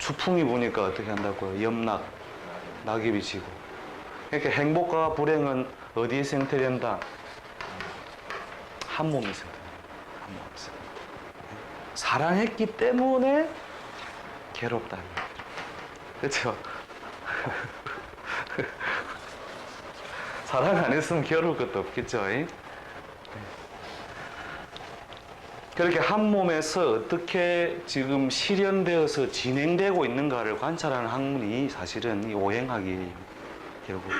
추풍이 부니까 어떻게 한다고요? 염락, 낙엽이 지고. 그러니까 행복과 불행은 어디에서 형태된다? 한 몸에서 형태된다. 한 몸에서. 사랑했기 때문에 괴롭다. 그렇죠? 사랑 안 했으면 괴로울 것도 없겠죠. 그렇게 한 몸에서 어떻게 지금 실현되어서 진행되고 있는가를 관찰하는 학문이 사실은 이 오행학이에요. 결국.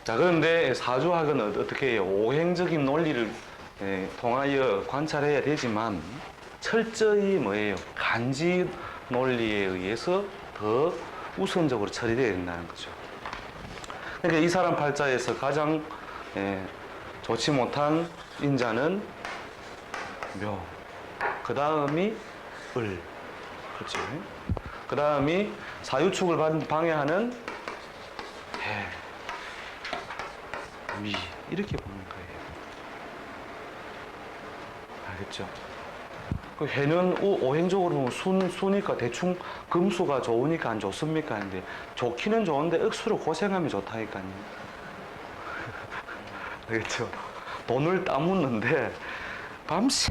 자, 그런데 사주학은 어떻게 해요? 오행적인 논리를 통하여 관찰해야 되지만 철저히 뭐예요? 간지 논리에 의해서 더 우선적으로 처리되어야 된다는 거죠. 그러니까 이 사람 팔자에서 가장 좋지 못한 인자는 묘, 그 다음이 을, 그렇죠? 그 다음이 사유축을 방해하는 해, 미, 이렇게 보는 거예요. 알겠죠? 그 해는 오행적으로 보면 수니까 대충 금수가 좋으니까 안 좋습니까? 근데 좋기는 좋은데 억수로 고생하면 좋다니까요. 알겠죠? 돈을 따묻는데 밤새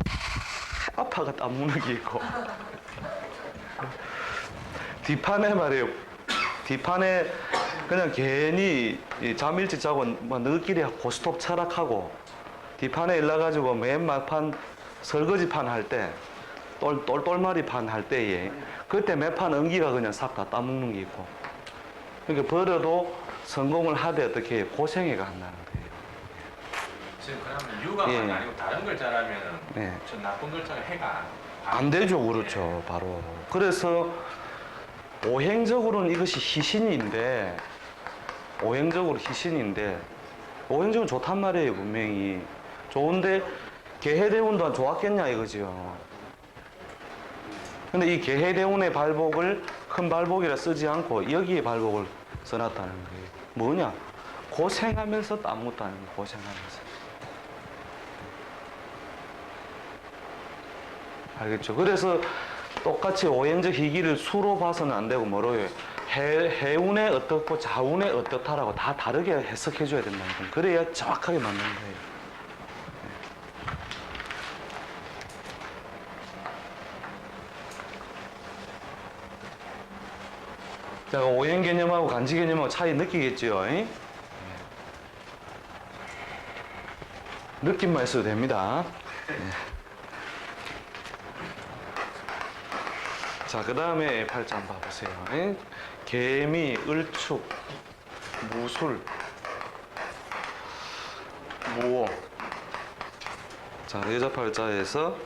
아파가 따묻는 게 있고 뒷판에 말이에요. 뒷판에 그냥 괜히 잠 일찍 자고 뭐 너희끼리 고스톱 철학하고 뒷판에 일나가지고 맨 막판 설거지판 할 때 똘똘마리판 할 때에 그때 매판 은기가 그냥 싹 다 따먹는 게 있고 그러니까 벌어도 성공을 하되 어떻게 고생해가 한다는 거예요. 지금 그러면 유가만 아니고 다른 글자라면 저 나쁜 글자가 해가 안 되죠. 그렇죠. 바로. 그래서 오행적으로는 이것이 희신인데 오행적으로 좋단 말이에요. 분명히 좋은데 계해대운도 좋았겠냐 이거죠. 근데 이 계해대운의 발복을 큰 발복이라 쓰지 않고 여기에 발복을 써놨다는 거예요. 뭐냐? 고생하면서 따먹다는 거예요. 고생하면서. 알겠죠? 그래서 똑같이 오행적 희기를 수로 봐서는 안 되고 뭐로 해요? 해운에 어떻고 자운에 어떻다라고 다 다르게 해석해 줘야 된다는 거예요. 그래야 정확하게 맞는 거예요. 자, 오행 개념하고 간지 개념하고 차이 느끼겠죠? 느낌만 있어도 됩니다. 자, 그 다음에 팔자 한번 봐보세요. 개미, 을축, 무술, 무오. 자, 여자 팔자에서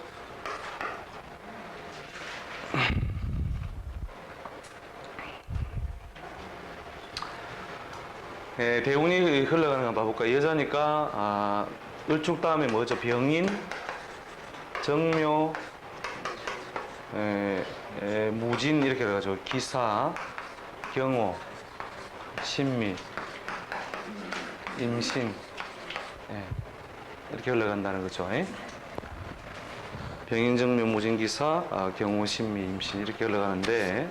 대운이 흘러가는 거 봐볼까요? 여자니까 을축 다음에 뭐죠? 병인, 정묘, 무진 이렇게 해가지고 기사, 경호, 신미, 임신 이렇게 흘러간다는 거죠. 병인, 정묘, 무진, 기사, 경호, 신미, 임신 이렇게 흘러가는데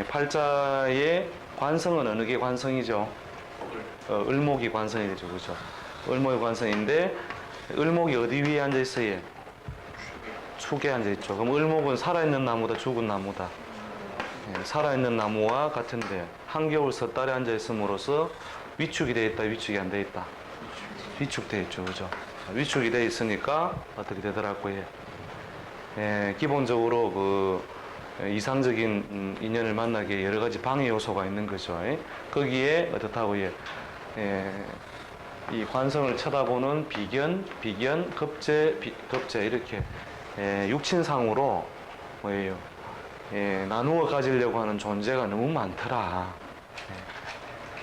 팔자의 관성은 어느 게 관성이죠? 을목이 관성이 되죠. 그죠? 을목이 관성인데 을목이 어디 위에 앉아 있어요? 축에 앉아 있죠. 그럼 을목은 살아있는 나무다, 죽은 나무다. 살아있는 나무와 같은데 한겨울 섣달에 앉아 있음으로써 위축이 되어 있다, 위축이 안 되어 있다. 위축되어 있죠. 그죠? 위축이 되어 있으니까 어떻게 되더라고요. 기본적으로 그 이상적인 인연을 만나기에 여러 가지 방해 요소가 있는 거죠. 거기에 어떻다고요? 이 관성을 쳐다보는 비견, 급제 이렇게 육친상으로 뭐예요? 나누어 가지려고 하는 존재가 너무 많더라.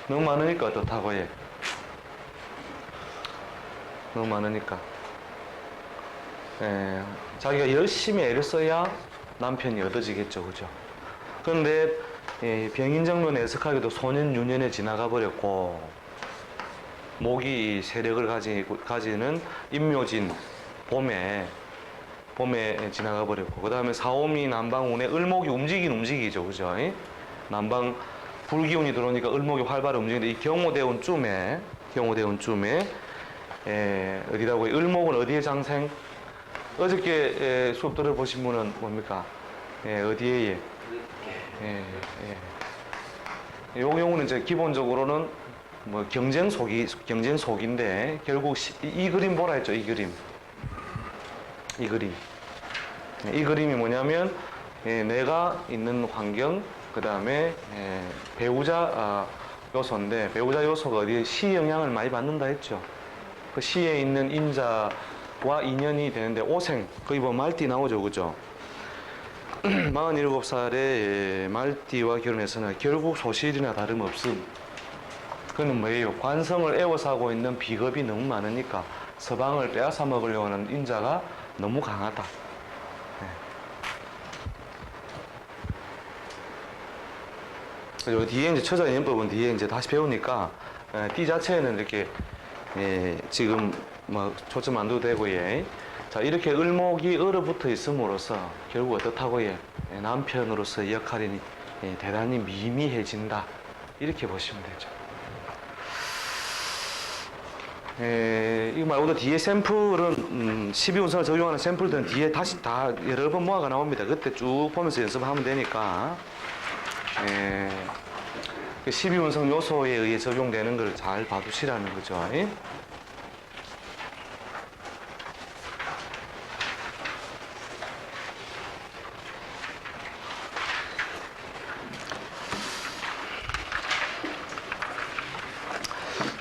너무 많으니까 어떻다고요? 너무 많으니까 자기가 열심히 애를 써야 남편이 얻어지겠죠. 그죠? 그런데 병인정묘는 애석하게도 소년 유년에 지나가 버렸고 목이 세력을 가지는 임묘진 봄에 봄에 지나가 버렸고, 그 다음에 사오미 남방운에 을목이 움직이긴 움직이죠, 그죠? 남방 불기운이 들어오니까 을목이 활발히 움직이는데, 이 경호대운쯤에 어디라고 해요? 을목은 어디에 장생? 어저께 수업 들어보신 분은 뭡니까? 어디에? 요 경우는 이제 기본적으로는 뭐 경쟁 속인데, 결국 이 그림 보라 했죠, 이 그림. 이 그림이 뭐냐면, 내가 있는 환경, 그 다음에 배우자 요소인데, 배우자 요소가 어디에 시 영향을 많이 받는다 했죠. 그 시에 있는 인자와 인연이 되는데, 오생, 거기 보면 말띠 나오죠, 그죠? 47살에 말띠와 결혼해서는 결국 소실이나 다름없음. 그는 뭐예요? 관성을 애워서 하고 있는 비겁이 너무 많으니까 서방을 빼앗아 먹으려고 하는 인자가 너무 강하다. 그리고 뒤에 이제 처자연법은 뒤에 이제 다시 배우니까 띠 자체는 이렇게 지금 뭐 초점 안 둬도 되고, 자, 이렇게 을목이 얼어붙어 있음으로써 결국 어떻다고 남편으로서 역할이 대단히 미미해진다, 이렇게 보시면 되죠. 이거 말고도 뒤에 샘플은 12운성을 적용하는 샘플들은 뒤에 다시 다 여러 번 모아가 나옵니다. 그때 쭉 보면서 연습하면 되니까 12운성 요소에 의해 적용되는 걸 잘 봐두시라는 거죠.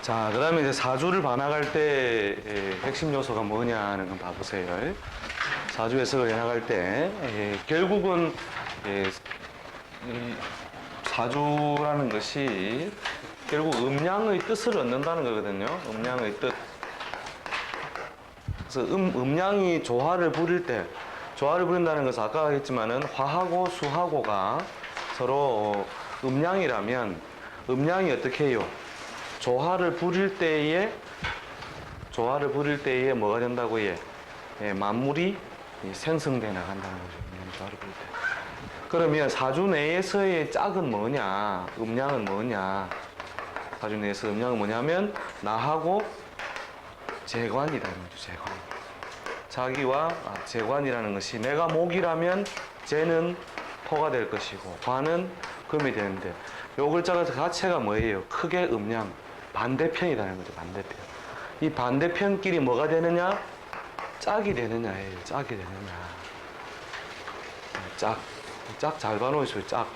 자, 그 다음에 이제 사주를 반학할 때 핵심 요소가 뭐냐는 건 봐보세요. 사주 해석을 해나갈 때 결국은 이 사주라는 것이 결국 음양의 뜻을 얻는다는 거거든요. 음양의 뜻. 그래서 음양이 조화를 부릴 때, 조화를 부린다는 것은 아까 했지만은 화하고 수하고가 서로 음양이라면, 음양이 어떻게 해요? 조화를 부릴 때에 뭐가 된다고 해? 만물이 생성돼 나간다는 거죠. 조화를 부릴 때. 그러면 사주 내에서의 짝은 뭐냐? 음양은 뭐냐? 사주 내에서 음양은 뭐냐면 나하고 재관이라는 거죠. 재관. 자기와 재관이라는 것이, 내가 목이라면 재는 토가 될 것이고 관은 금이 되는데, 요 글자가 자체가 뭐예요? 크게 음양, 반대편이라는 거죠. 반대편. 이 반대편끼리 뭐가 되느냐? 짝이 되느냐예요. 짝이 되느냐. 짝 잘 봐놓으세요. 짝.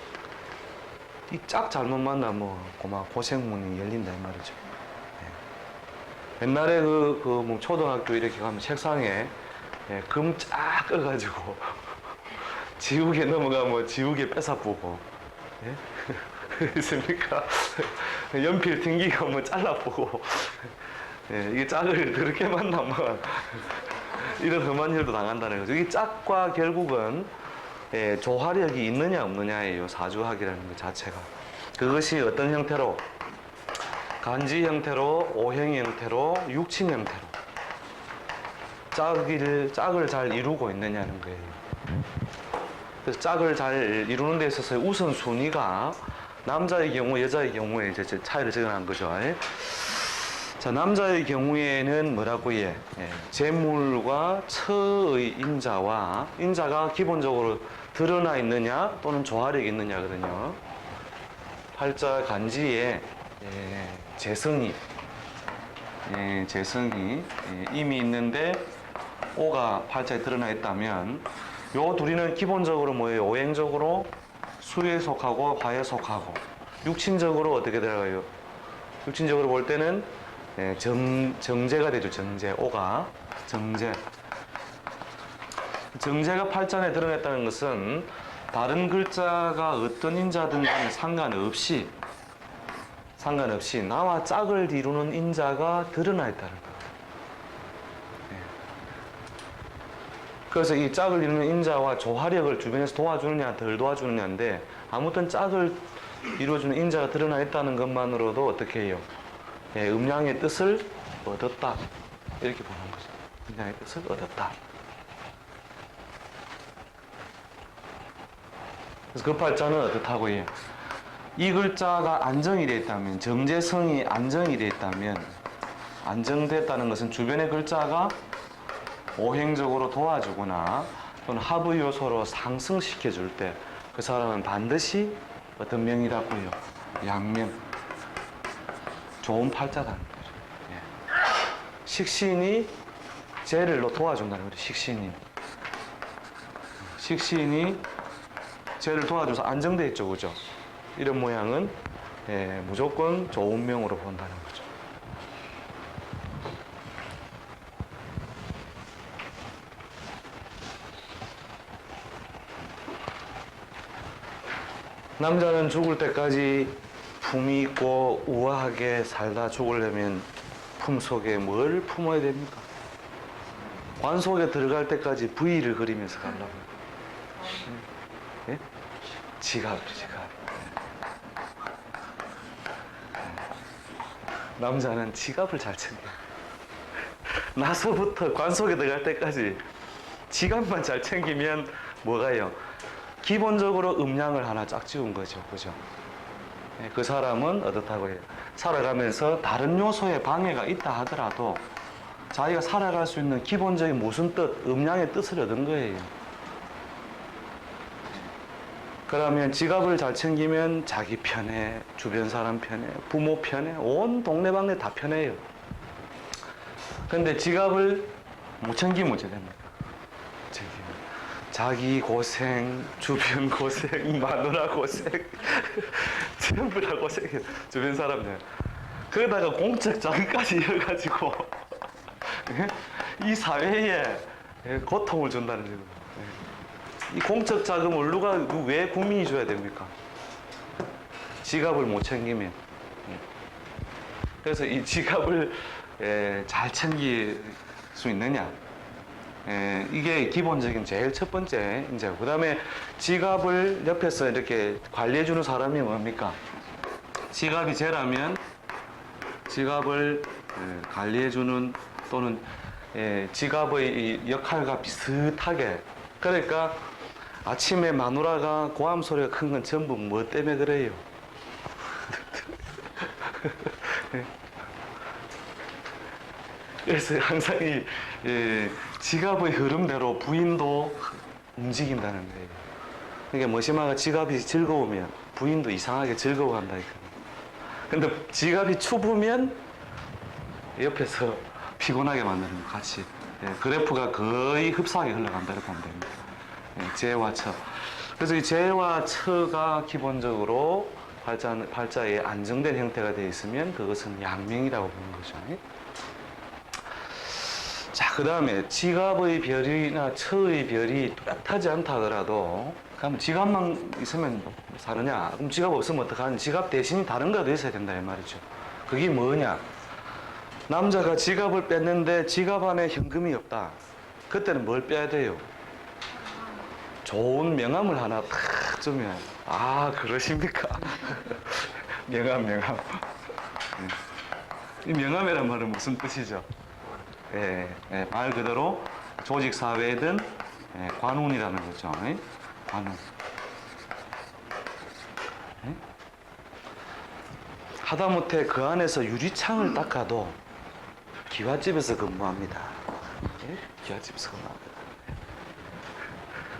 이 짝 잘못 만나면 고생문이 열린다 이 말이죠. 옛날에 뭐 초등학교 이렇게 가면 책상에 금 쫙 꺼가지고 지우개 넘어가면 지우개 뺏어보고, 있습니까? 연필 튕기가 뭐 잘라보고, 이게 짝을 그렇게 만나면 이런 험한 일도 당한다는 거죠. 이 짝과 결국은 조화력이 있느냐 없느냐예요. 사주학이라는 것 자체가. 그것이 어떤 형태로? 간지 형태로, 오행 형태로, 육친 형태로 짝을 잘 이루고 있느냐는 거예요. 그래서 짝을 잘 이루는 데 있어서 우선순위가 남자의 경우, 여자의 경우에 이제 차이를 적어놓은 거죠. 자, 남자의 경우에는 뭐라고 해? 재물과 처의 인자와, 인자가 기본적으로 드러나 있느냐 또는 조화력이 있느냐거든요. 팔자 간지에 재성이 이미 있는데 오가 팔자에 드러나 있다면, 요 둘이는 기본적으로 뭐예요? 오행적으로 수에 속하고 화에 속하고, 육친적으로 어떻게 들어가요? 육친적으로 볼 때는 정제가 되죠. 정제. 오가 정제. 정제가 팔자에 드러냈다는 것은 다른 글자가 어떤 인자든 간에 상관없이 나와 짝을 이루는 인자가 드러나 있다는 거예요. 그래서 이 짝을 이루는 인자와 조화력을 주변에서 도와주느냐 덜 도와주느냐인데, 아무튼 짝을 이루어주는 인자가 드러나 있다는 것만으로도 어떻게 해요? 음양의 뜻을 얻었다, 이렇게 보는 거죠. 음양의 뜻을 얻었다. 그래서 그 팔자는 어떻다고 해요? 이 글자가 안정이 되어 있다면, 정제성이 안정이 되어 있다면, 안정됐다는 것은 주변의 글자가 오행적으로 도와주거나 또는 합의 요소로 상승시켜 줄 때 그 사람은 반드시 어떤 명이라고 해요? 양명. 좋은 팔자다는 거죠. 예. 식신이 쟤를 도와준다는 거죠. 식신이 쟤를 도와줘서 안정돼 있죠, 그죠? 이런 모양은 무조건 좋은 명으로 본다는 거죠. 남자는 죽을 때까지 품이 있고 우아하게 살다 죽으려면 품속에 뭘 품어야 됩니까? 관 속에 들어갈 때까지 V를 그리면서 가려고. 예? 지갑. 남자는 지갑을 잘 챙겨요. 나서부터 관 속에 들어갈 때까지 지갑만 잘 챙기면 뭐가요? 기본적으로 음량을 하나 쫙 지운 거죠. 그죠? 그 사람은 어떻다고 해요? 살아가면서 다른 요소에 방해가 있다 하더라도 자기가 살아갈 수 있는 기본적인 무슨 뜻, 음량의 뜻을 얻은 거예요. 그러면 지갑을 잘 챙기면 자기 편해, 주변 사람 편해, 부모 편해, 온 동네방네 다 편해요. 근데 지갑을 못 챙기면 어떻게 됩니까? 자기 고생, 주변 고생, 마누라 고생, 전부 다 고생해요. 주변 사람들. 그러다가 공적 자금까지 이어가지고 이 사회에 고통을 준다는 거예요. 이 공적 자금을 왜 국민이 줘야 됩니까? 지갑을 못 챙기면. 그래서 이 지갑을 잘 챙길 수 있느냐? 이게 기본적인 제일 첫 번째 이제 그 다음에 지갑을 옆에서 이렇게 관리해주는 사람이 뭡니까? 지갑이 쟤라면 지갑을 관리해주는 또는 지갑의 역할과 비슷하게 그러니까 아침에 마누라가 고함 소리가 큰 건 전부 뭐 때문에 그래요? 그래서 항상 이 지갑의 흐름대로 부인도 움직인다는 거예요. 그러니까 머시마가 지갑이 즐거우면 부인도 이상하게 즐거워한다니까요. 근데 지갑이 추우면 옆에서 피곤하게 만드는 거 같이 그래프가 거의 흡사하게 흘러간다고 보면 됩니다. 재와 처. 그래서 이 재와 처가 기본적으로 팔자에 안정된 형태가 되어 있으면 그것은 양명이라고 보는 거죠. 자, 그 다음에 지갑의 별이나 처의 별이 뚜렷하지 않다 하더라도 그럼 지갑만 있으면 사느냐? 그럼 지갑 없으면 어떡하냐? 지갑 대신이 다른 거도 있어야 된다 이 말이죠. 그게 뭐냐? 남자가 지갑을 뺐는데 지갑 안에 현금이 없다. 그때는 뭘 빼야 돼요? 좋은 명함을 하나 탁 주면 아 그러십니까? 명함. 이 명함이란 말은 무슨 뜻이죠? 말 그대로 조직 사회든 관운이라는 거죠. 관운. 하다못해 그 안에서 유리창을 닦아도 기와집에서 근무합니다. 기와집에서 근무합니다.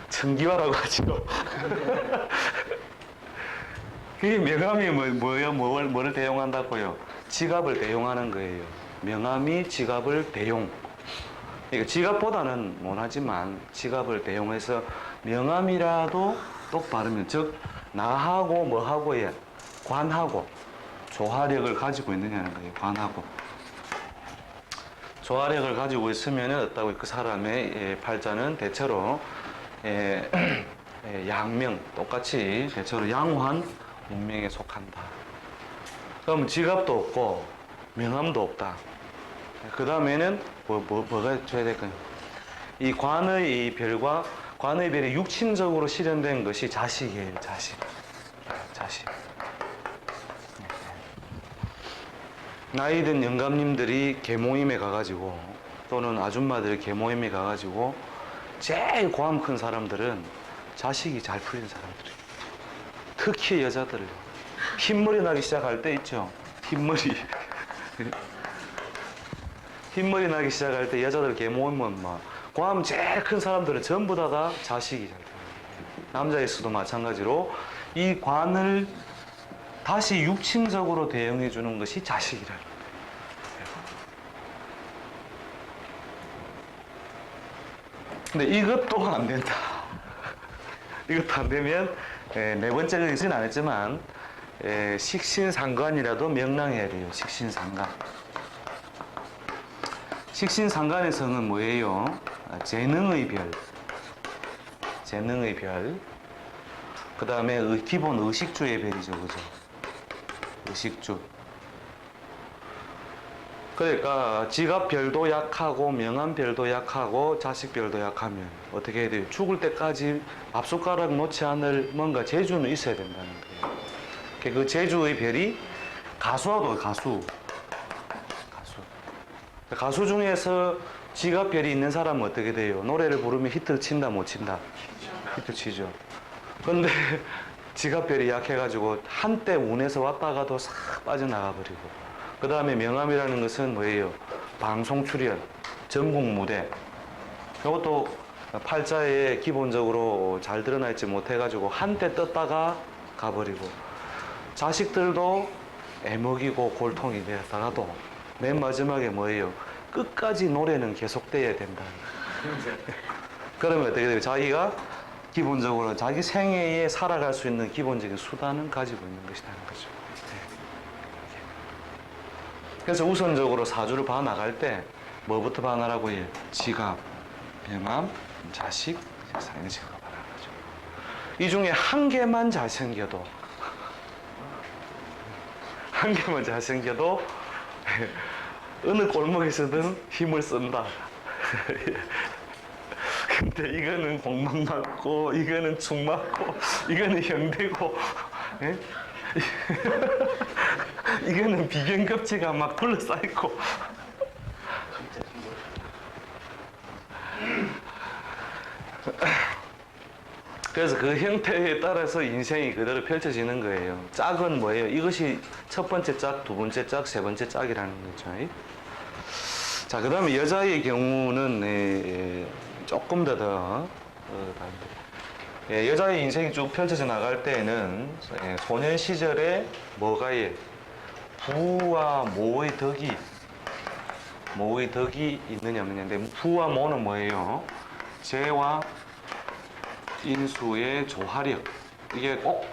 청기와라고 하죠. 그게 명함이 뭐를 대용한다고요? 지갑을 대용하는 거예요. 명함이 지갑을 대용. 그러니까 지갑보다는 못하지만 지갑을 대용해서 명함이라도 똑바르면 즉 나하고 뭐하고의 관하고 조화력을 가지고 있느냐는 거예요. 관하고 조화력을 가지고 있으면 어떻다고 그 사람의 팔자는 대체로 양명 똑같이 대체로 양호한 운명에 속한다. 그럼 지갑도 없고 명함도 없다. 그 다음에는 뭐가 줘야 될까요? 이 관의 별과 관의 별이 육친적으로 실현된 것이 자식이에요. 자식. 나이든 영감님들이 계모임에 가가지고 또는 아줌마들이 계모임에 가가지고 제일 고함 큰 사람들은 자식이 잘 풀린 사람들이에요. 특히 여자들 흰머리 나기 시작할 때 있죠. 흰머리 흰머리 나기 시작할 때 여자들 개모이면 막 고하면 제일 큰 사람들은 전부 다가 자식이 잘 돼요. 남자에서도 마찬가지로 이 관을 다시 육친적으로 대응해 주는 것이 자식이라. 근데 이것도 안 된다. 이것도 안 되면 네 번째는 있진 않았지만 식신상관이라도 명랑해야 돼요. 식신상관. 식신상관에서는 뭐예요? 재능의 별. 재능의 별. 그 다음에 기본 의식주의 별이죠. 그죠? 의식주. 그러니까 지갑별도 약하고 명함별도 약하고 자식별도 약하면 어떻게 해야 돼요? 죽을 때까지 밥숟가락 놓지 않을 뭔가 재주는 있어야 된다는 거예요. 그 재주의 별이 가수하고 가수. 가수 중에서 지갑별이 있는 사람은 어떻게 돼요? 노래를 부르면 히트를 친다 못 친다? 히트 치죠. 근데 지갑별이 약해가지고 한때 운에서 왔다가도 싹 빠져나가 버리고 그 다음에 명함이라는 것은 뭐예요? 방송 출연, 전국 무대. 이것도 팔자에 기본적으로 잘 드러나 있지 못해가지고 한때 떴다가 가버리고 자식들도 애먹이고 골통이 되었다가도 맨 마지막에 뭐예요? 끝까지 노래는 계속돼야 된다. 그러면 어떻게 돼요? 자기가 기본적으로 자기 생애에 살아갈 수 있는 기본적인 수단은 가지고 있는 것이라는 거죠. 그래서 우선적으로 사주를 봐 나갈 때 뭐부터 봐나라고 해요? 지갑, 명함, 자식, 재산 이런 식으로 봐나가는 거죠. 이 중에 한 개만 잘생겨도 어느 골목에서든 힘을 쓴다. 근데 이거는 공만 맞고 이거는 축 맞고 이거는 형되고 예? 이거는 비견급체가 막 둘러싸이고 그래서 그 형태에 따라서 인생이 그대로 펼쳐지는 거예요. 짝은 뭐예요? 이것이 첫 번째 짝, 두 번째 짝, 세 번째 짝이라는 거죠. 자, 그 다음에 여자의 경우는 조금 더 다른데 여자의 인생이 쭉 펼쳐져 나갈 때에는 소년 시절에 뭐가 부와 모의 덕이 있느냐 없느냐인데 부와 모는 뭐예요? 재와 인수의 조화력. 이게 꼭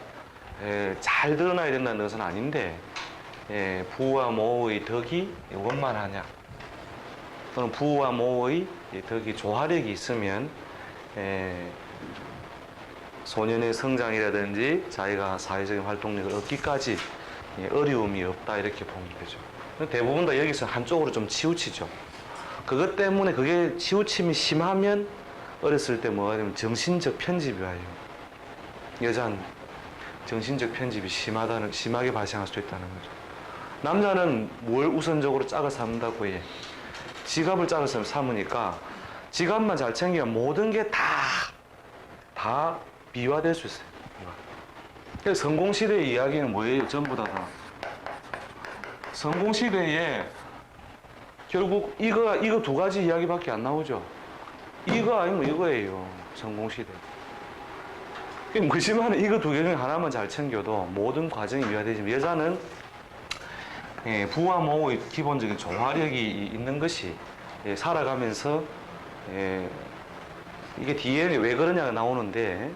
잘 드러나야 된다는 것은 아닌데 부와 모의 덕이 원만하냐 또는 부와 모의 덕이 조화력이 있으면 소년의 성장이라든지 자기가 사회적인 활동력을 얻기까지 어려움이 없다 이렇게 보면 되죠. 대부분 다 여기서 한쪽으로 좀 치우치죠. 그것 때문에 그게 치우침이 심하면 어렸을 때 뭐가 되면 정신적 편집이 와요. 여자는 정신적 편집이 심하게 발생할 수도 있다는 거죠. 남자는 뭘 우선적으로 짝을 삼는다고 해? 지갑을 짝을 삼으니까 지갑만 잘 챙기면 모든 게 다 비화될 수 있어요. 그래서 성공시대의 이야기는 뭐예요? 전부 다. 성공시대에 결국 이거 두 가지 이야기밖에 안 나오죠. 이거 아니면 이거예요. 성공시대. 그렇지만 이거 두 개 중에 하나만 잘 챙겨도 모든 과정이 미화되지만 여자는 부와 모의 기본적인 조화력이 있는 것이 살아가면서 이게 뒤에 왜 그러냐가 나오는데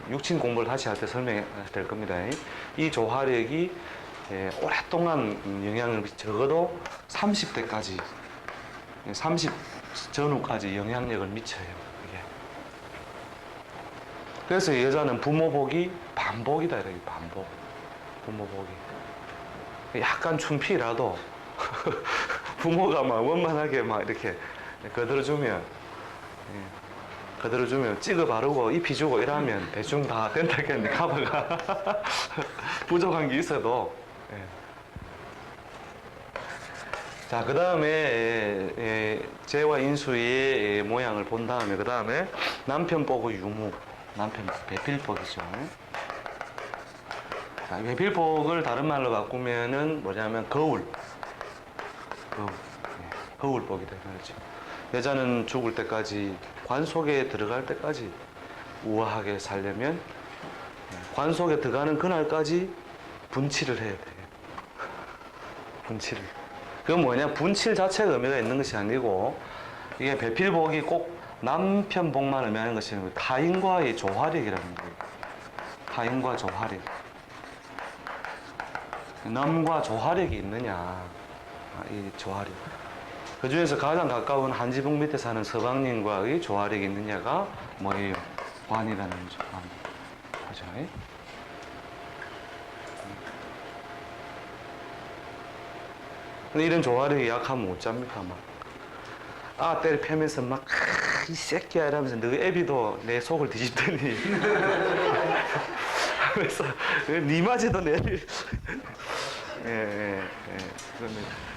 육친 공부를 다시 할 때 설명될 겁니다. 이 조화력이 오랫동안 영향을 적어도 30대까지 30 전후까지 영향력을 미쳐요. 이게. 그래서 여자는 부모복이 반복이다 이렇게 반복. 부모복이 약간 춘피라도 부모가 막 원만하게 막 이렇게 거들어주면 찍어 바르고 입히주고 이러면 대충 다 된다겠네. 카바가 부족한 게 있어도. 자, 그 다음에 재와 인수의 모양을 본 다음에 그 다음에 남편복의 유무, 남편 배필복이죠. 자, 배필복을 다른 말로 바꾸면은 뭐냐면 거울. 거울복이 되는 거죠. 여자는 죽을 때까지 관 속에 들어갈 때까지 우아하게 살려면 관 속에 들어가는 그날까지 분칠을 해야 돼요. 분칠을. 그건 뭐냐? 분칠 자체가 의미가 있는 것이 아니고 이게 배필복이 꼭 남편복만 의미하는 것이 아니고 타인과의 조화력이라는 거예요. 타인과 조화력. 남과 조화력이 있느냐. 이 조화력. 그 중에서 가장 가까운 한지붕 밑에 사는 서방님과의 조화력이 있느냐가 뭐예요? 관이라는 거죠. 관. 그죠? 근데 이런 조화력이 약하면 어쩝니까? 막 때를 패면서 막 이 새끼야 이러면서 너 애비도 내 속을 뒤집더니 하면서 니 맞이도 내를 그러면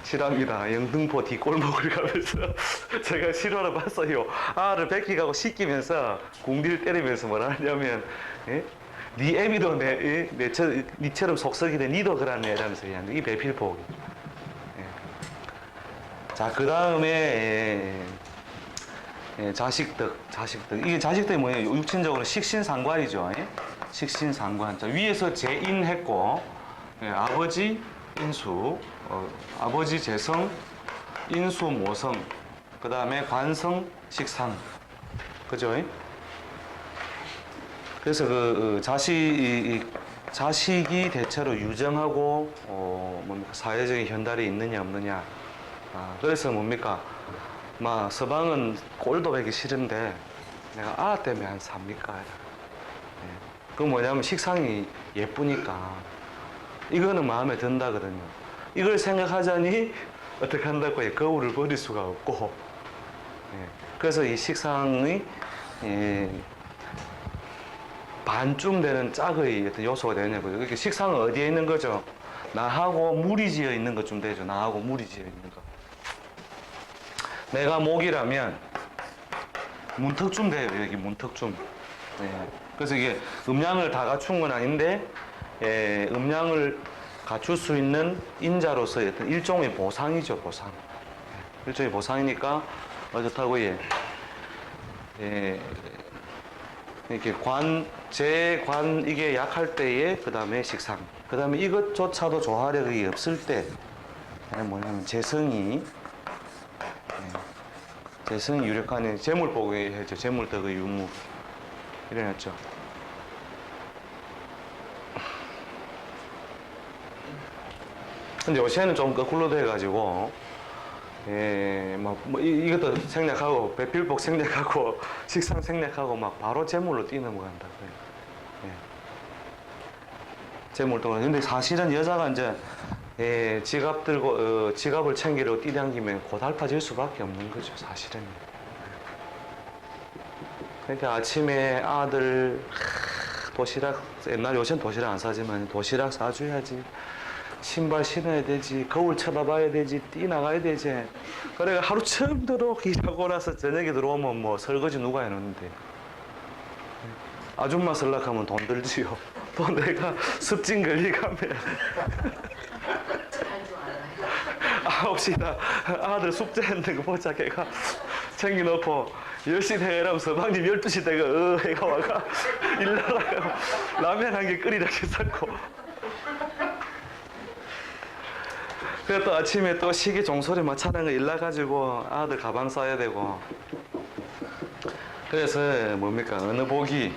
실합니다. 영등포 뒷골목을 가면서 제가 실화를 봤어요. 아를 뺏기가고 씻기면서 궁디를 때리면서 뭐라 하냐면 니 애비도 니처럼 속썩이네 니도 그러네 이러면서 이 배필복. 자, 그 다음에 자식덕. 이게 자식덕이 뭐예요? 육친적으로 식신상관이죠. 식신상관. 자, 위에서 재인했고 아버지 인수, 아버지 재성, 인수 모성, 그 다음에 관성 식상. 그죠? 그래서 자식이 대체로 유정하고 뭡니까? 사회적인 현달이 있느냐 없느냐. 그래서 뭡니까? 서방은 꼴도 보기 싫은데 내가 때문에 안 삽니까? 그 뭐냐면 식상이 예쁘니까 이거는 마음에 든다거든요. 이걸 생각하자니 어떻게 한다고 거울을 버릴 수가 없고 그래서 이 식상의 반쯤 되는 짝의 어떤 요소가 되냐고요. 그러니까 식상은 어디에 있는 거죠? 나하고 물이 지어 있는 것쯤 되죠. 나하고 물이 지어 있는 거. 내가 목이라면 문턱쯤 돼요. 여기 문턱쯤. 그래서 이게 음양을 다 갖춘 건 아닌데 음양을 갖출 수 있는 인자로서의 어떤 일종의 보상이죠. 보상. 일종의 보상이니까 어떻다고 이렇게 재관 이게 약할 때에 그 다음에 식상. 그 다음에 이것조차도 조화력이 없을 때 뭐냐면 재성이 유력한 재물복이 했죠. 재물덕의 유무 이래놨죠. 근데 요새는 좀 거꾸로 돼가지고 이것도 생략하고 배필복 생략하고 식상 생략하고 막 바로 재물로 뛰어넘어간다. 재물동안. 근데 사실은 여자가 이제 지갑 들고 지갑을 챙기려고 뛰당기면 고달파질 수밖에 없는 거죠. 사실은. 그러니까 아침에 아들 도시락 요새는 도시락 안 사지만 도시락 사줘야지. 신발 신어야 되지. 거울 쳐다봐야 되지. 뛰나가야 되지. 그래 하루 처음도록 일하고 나서 저녁에 들어오면 뭐 설거지 누가 해놓는데. 아줌마 설락하면 돈 들지요. 또 내가 습진 걸리가면 9시나 아들 숙제했는 거 보자 걔가 챙겨놓고 10시 되라면 서방님 12시 되가 해가 와가 일 나라고 라면 한 개 끓이라 했었고 그래 또 아침에 또 시계 종소리 맞춰는 거 일 나가지고 아들 가방 싸야 되고 그래서 뭡니까 어느 복이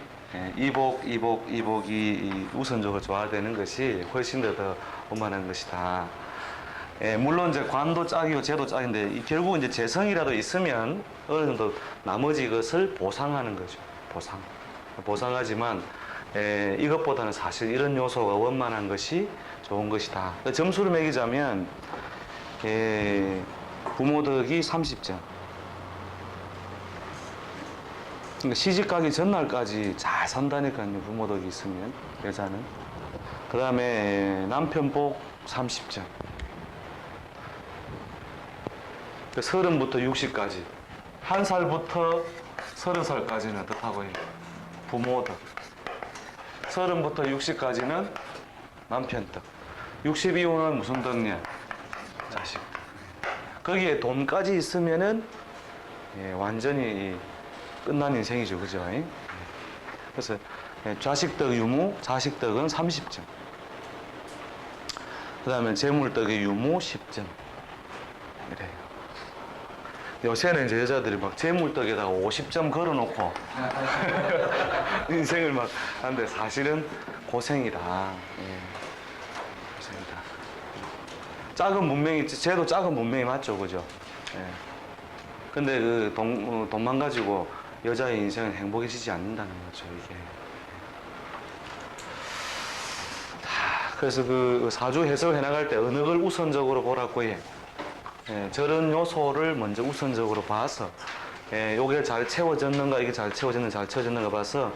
이복이 우선적으로 좋아되는 것이 훨씬 더 원만한 것이다. 물론 이제 관도 짝이고 재도 짝인데 결국 이제 재성이라도 있으면 어느 정도 나머지 것을 보상하는 거죠. 보상하지만 이것보다는 사실 이런 요소가 원만한 것이 좋은 것이다. 점수를 매기자면 부모덕이 30점. 그러니까 시집 가기 전날까지 잘 산다니까요. 부모덕이 있으면 여자는. 그 다음에 남편복 30점. 30부터 60까지. 1살부터 30살까지는 어떻다고요? 부모덕. 30부터 60까지는 남편 덕. 62호는 무슨 덕이냐? 자식 덕. 거기에 돈까지 있으면은 예, 완전히 끝난 인생이죠, 그죠? 예. 그래서 예, 좌식덕 유무, 자식덕은 30점. 그 다음에 재물덕의 유무 10점. 이래요. 요새는 이제 여자들이 막 재물덕에다가 50점 걸어놓고 인생을 막 하는데 사실은 고생이다. 예. 고생이다. 작은 문명이, 쟤도 작은 문명이 맞죠, 그죠? 예. 근데 그 돈만 가지고 여자의 인생은 행복해지지 않는다는 거죠, 이게. 그래서 그 사주 해석을 해나갈 때 어느 걸 우선적으로 보라고 해. 예, 저런 요소를 먼저 우선적으로 봐서, 예, 요게 잘 채워졌는가, 이게 잘 채워졌는가 봐서,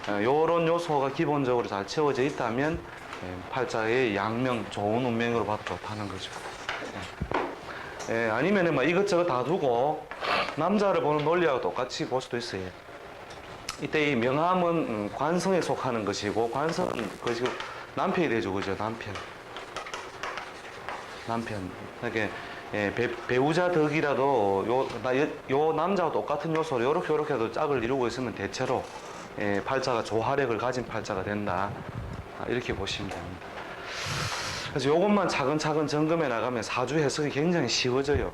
요런 요소가 기본적으로 잘 채워져 있다면, 예, 팔자의 양명, 좋은 운명으로 봐도 좋다는 거죠. 예. 예, 아니면은 막 이것저것 다 두고, 남자를 보는 논리하고 똑같이 볼 수도 있어요. 이때 이 명함은 관성에 속하는 것이고, 관성은 것이고, 남편이 되죠, 그죠? 남편. 그러니까 예, 배우자 덕이라도 요 남자와 똑같은 요소로 요렇게도 짝을 이루고 있으면 대체로 예, 팔자가 조화력을 가진 팔자가 된다. 이렇게 보시면 됩니다. 그래서 요것만 차근차근 점검해 나가면 사주 해석이 굉장히 쉬워져요.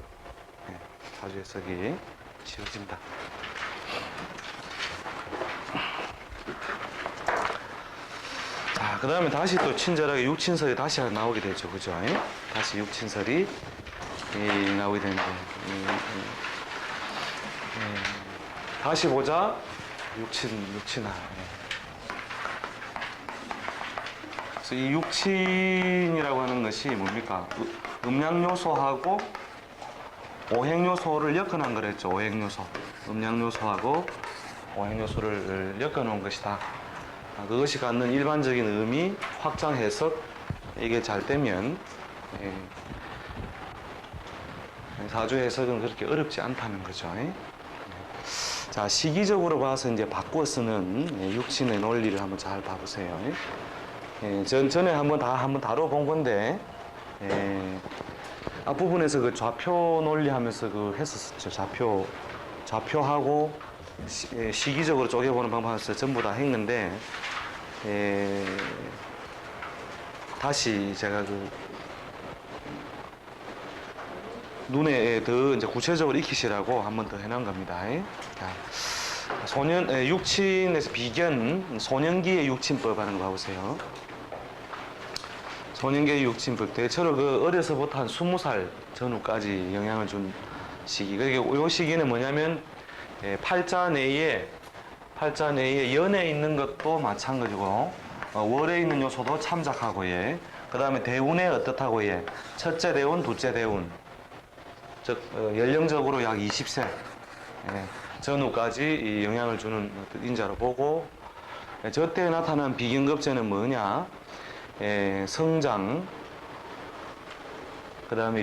예, 사주 해석이 쉬워집니다. 자, 그 다음에 다시 또 친절하게 육친설이 다시 나오게 되죠. 그죠? 다시 육친설이 나오게 되는데. 다시 보자. 육친아. 그래서 이 육친이라고 하는 것이 뭡니까? 음양요소하고 오행요소를 엮어놓은 거랬죠. 오행요소. 음양요소하고 오행요소를 엮어놓은 것이다. 그것이 갖는 일반적인 의미, 확장 해석, 이게 잘 되면 사주 해석은 그렇게 어렵지 않다는 거죠. 자, 시기적으로 봐서 이제 바꿔 쓰는 육친의 논리를 한번 잘 봐보세요. 전에 한번 다뤄본 건데, 앞부분에서 그 좌표 논리 하면서 했었죠. 좌표하고 시기적으로 쪼개보는 방법에서 전부 다 했는데, 다시 제가 눈에 더 이제 구체적으로 익히시라고 한 번 더 해놓은 겁니다. 자, 육친에서 비견, 소년기의 육친법 하는 거 봐보세요. 소년기의 육친법. 대체로 어려서부터 한 20살 전후까지 영향을 준 시기. 그리고 이 시기는 뭐냐면, 팔자 내에 연에 있는 것도 마찬가지고, 월에 있는 요소도 참작하고, 예. 그 다음에 대운에 어떻다고, 예. 첫째 대운, 둘째 대운. 즉, 연령적으로 약 20세 전후까지 영향을 주는 인자로 보고, 저때 나타난 비견급제는 뭐냐? 성장, 그 다음에